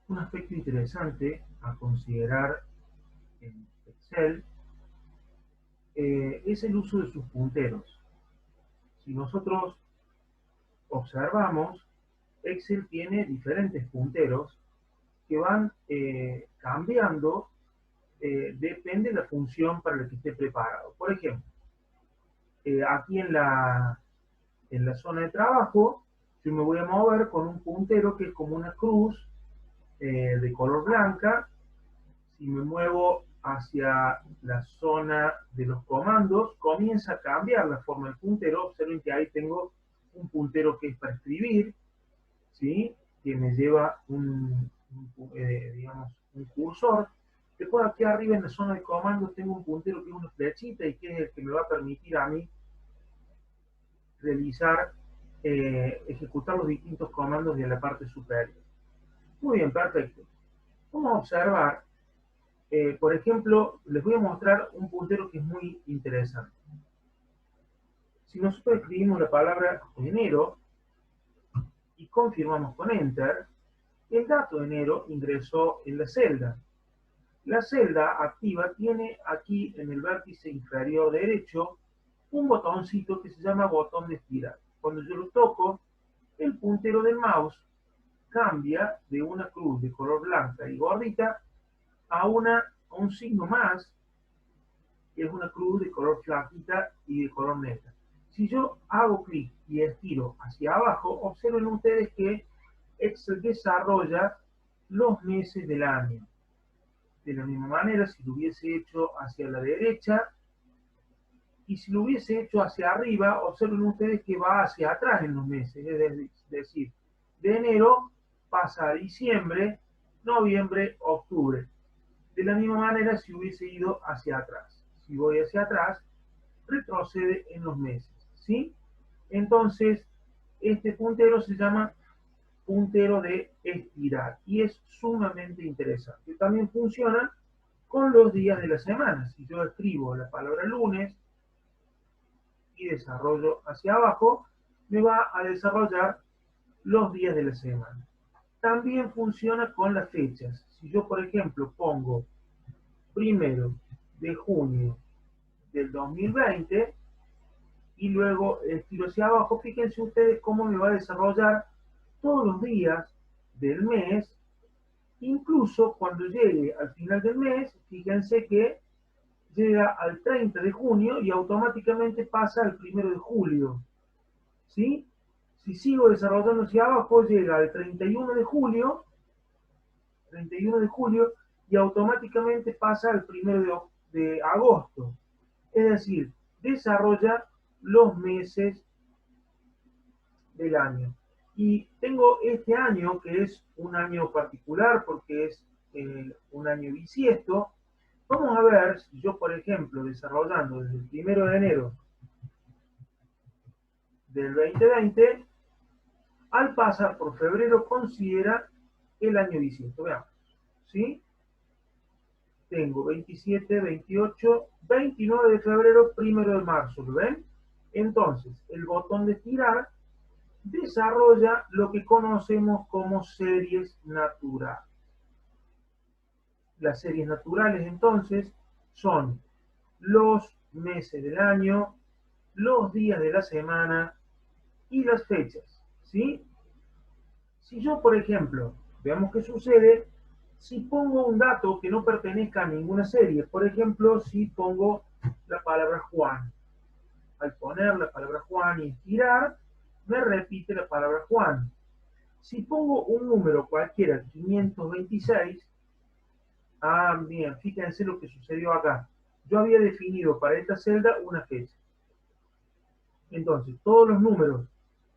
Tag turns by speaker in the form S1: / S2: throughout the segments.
S1: Un aspecto interesante a considerar en Excel es el uso de sus punteros. Si nosotros observamos, Excel tiene diferentes punteros que van cambiando, depende de la función para la que esté preparado. Por ejemplo, aquí en la zona de trabajo, yo me voy a mover con un puntero que es como una cruz de color blanca. Si me muevo hacia la zona de los comandos, comienza a cambiar la forma del puntero. Observen que ahí tengo un puntero que es para escribir, ¿sí? Que me lleva digamos, un cursor. Después aquí arriba en la zona de comandos tengo un puntero que es una flechita y que es el que me va a permitir a mí realizar, ejecutar los distintos comandos de la parte superior. Muy bien, perfecto. Vamos a observar, por ejemplo, les voy a mostrar un puntero que es muy interesante. Si nosotros escribimos la palabra enero y confirmamos con Enter, el dato de enero ingresó en la celda. La celda activa tiene aquí en el vértice inferior derecho un botoncito que se llama botón de estirar. Cuando yo lo toco, el puntero del mouse cambia de una cruz de color blanca y gordita a un signo más, que es una cruz de color flaquita y de color negra. Si yo hago clic y estiro hacia abajo, observen ustedes que Excel desarrolla los meses del año. De la misma manera, si lo hubiese hecho hacia la derecha y si lo hubiese hecho hacia arriba, observen ustedes que va hacia atrás en los meses. Es decir, de enero pasa a diciembre, noviembre, octubre. De la misma manera, si hubiese ido hacia atrás. Si voy hacia atrás, retrocede en los meses, ¿sí? Entonces, este puntero se llama puntero de estirar y es sumamente interesante. También funciona con los días de la semana. Si yo escribo la palabra lunes y desarrollo hacia abajo, me va a desarrollar los días de la semana. También funciona con las fechas. Si yo, por ejemplo, pongo 1 de junio del 2020 y luego estiro hacia abajo, fíjense ustedes cómo me va a desarrollar todos los días del mes. Incluso cuando llegue al final del mes, fíjense que llega al 30 de junio y automáticamente pasa al 1 de julio. ¿Sí? Si sigo desarrollando hacia abajo, llega al 31 de julio y automáticamente pasa al 1 de agosto. Es decir, desarrolla los meses del año. Y tengo este año, que es un año particular porque es un año bisiesto. Vamos a ver si yo, por ejemplo, desarrollando desde el 1 de enero del 2020, al pasar por febrero, considera el año bisiesto. Veamos, ¿sí? Tengo 27, 28, 29 de febrero, 1 de marzo, ¿lo ven? Entonces, el botón de estirar desarrolla lo que conocemos como series naturales. Las series naturales, entonces, son los meses del año, los días de la semana y las fechas, ¿sí? Si yo, por ejemplo, veamos qué sucede si pongo un dato que no pertenezca a ninguna serie. Por ejemplo, si pongo la palabra Juan. Al poner la palabra Juan y estirar, me repite la palabra Juan. Si pongo un número cualquiera, 526, bien, fíjense lo que sucedió acá. Yo había definido para esta celda una fecha. Entonces, todos los números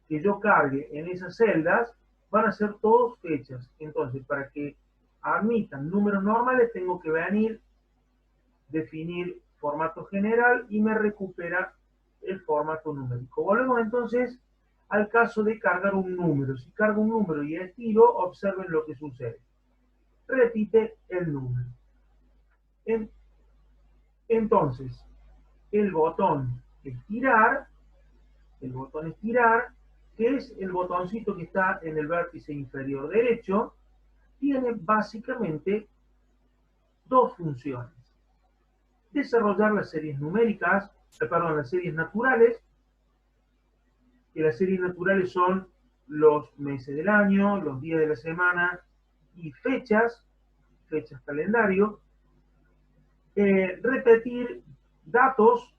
S1: que yo cargue en esas celdas van a ser todos fechas. Entonces, para que admitan números normales, tengo que venir, definir formato general y me recupera el formato numérico. Volvemos entonces al caso de cargar un número. Si cargo un número y estiro, observen lo que sucede. Repite el número. Entonces, el botón estirar, que es el botoncito que está en el vértice inferior derecho, tiene básicamente dos funciones. Desarrollar las series numéricas, las series naturales, que las series naturales son los meses del año, los días de la semana y fechas calendario, repetir datos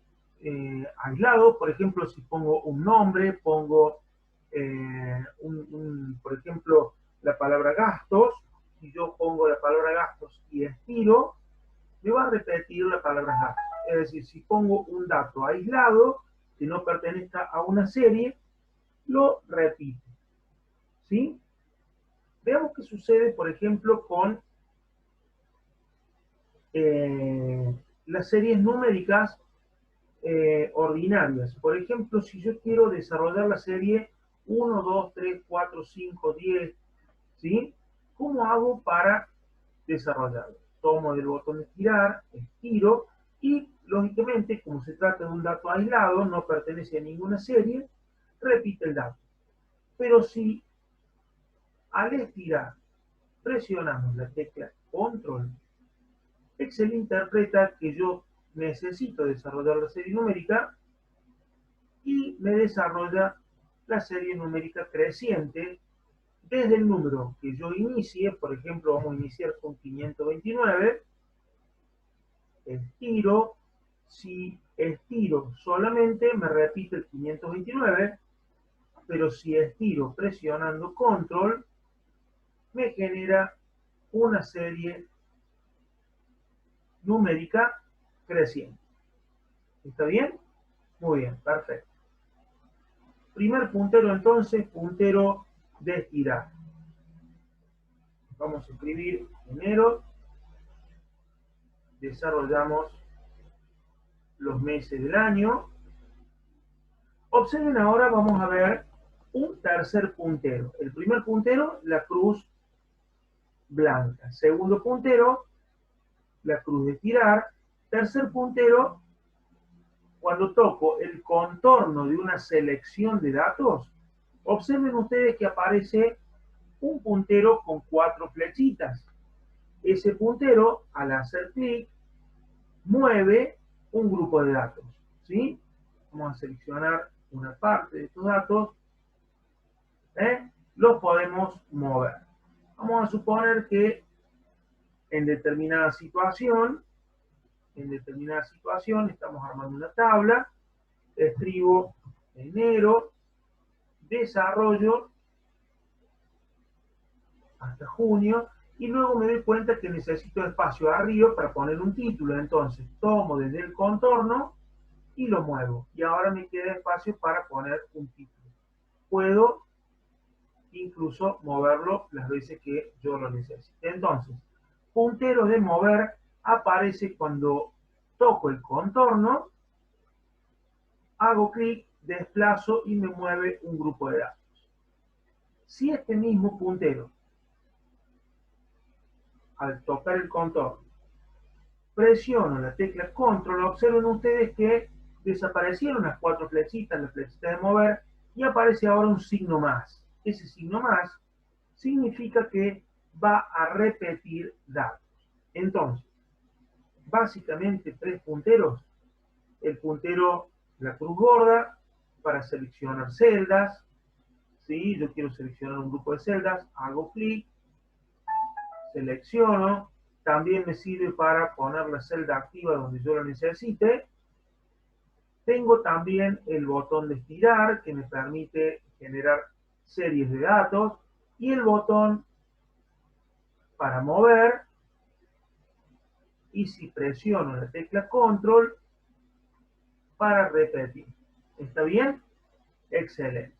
S1: aislados, por ejemplo, si pongo un nombre, pongo, por ejemplo, la palabra gastos, si yo pongo la palabra gastos y estiro, me va a repetir la palabra gastos. Es decir, si pongo un dato aislado que no pertenezca a una serie, lo repite. ¿Sí? Veamos qué sucede, por ejemplo, con las series numéricas ordinarias. Por ejemplo, si yo quiero desarrollar la serie 1, 2, 3, 4, 5, 10, ¿sí? ¿Cómo hago para desarrollarlo? Tomo el botón de estirar, estiro y, lógicamente, como se trata de un dato aislado, no pertenece a ninguna serie, repite el dato. Pero si al estirar presionamos la tecla Control, Excel interpreta que yo necesito desarrollar la serie numérica y me desarrolla la serie numérica creciente desde el número que yo inicie. Por ejemplo, vamos a iniciar con 529, estiro, si estiro solamente me repite el 529, pero si estiro presionando Control, me genera una serie numérica creciente. ¿Está bien? Muy bien, perfecto. Primer puntero entonces, puntero de estirar. Vamos a escribir enero, desarrollamos los meses del año. Observen ahora, vamos a ver un tercer puntero. El primer puntero, la cruz blanca. Segundo puntero, la cruz de estirar. Tercer puntero, cuando toco el contorno de una selección de datos, observen ustedes que aparece un puntero con 4 flechitas. Ese puntero, al hacer clic, mueve un grupo de datos. ¿Sí? Vamos a seleccionar una parte de estos datos. Los podemos mover. Vamos a suponer que en determinada situación estamos armando una tabla, escribo enero, desarrollo hasta junio, y luego me doy cuenta que necesito espacio arriba para poner un título. Entonces tomo desde el contorno y lo muevo. Y ahora me queda espacio para poner un título. Puedo incluso moverlo las veces que yo lo necesite. Entonces, puntero de mover aparece cuando toco el contorno, hago clic, desplazo y me mueve un grupo de datos. Si este mismo puntero, al tocar el contorno, presiono la tecla Control, observen ustedes que desaparecieron las 4 flechitas, la flechita de mover, y aparece ahora un signo más. Ese signo más significa que va a repetir datos. Entonces, básicamente 3 punteros. El puntero, la cruz gorda, para seleccionar celdas. ¿Sí? Yo quiero seleccionar un grupo de celdas, hago clic, selecciono. También me sirve para poner la celda activa donde yo la necesite. Tengo también el botón de estirar, que me permite generar series de datos, y el botón para mover, y si presiono la tecla Control, para repetir. ¿Está bien? Excelente.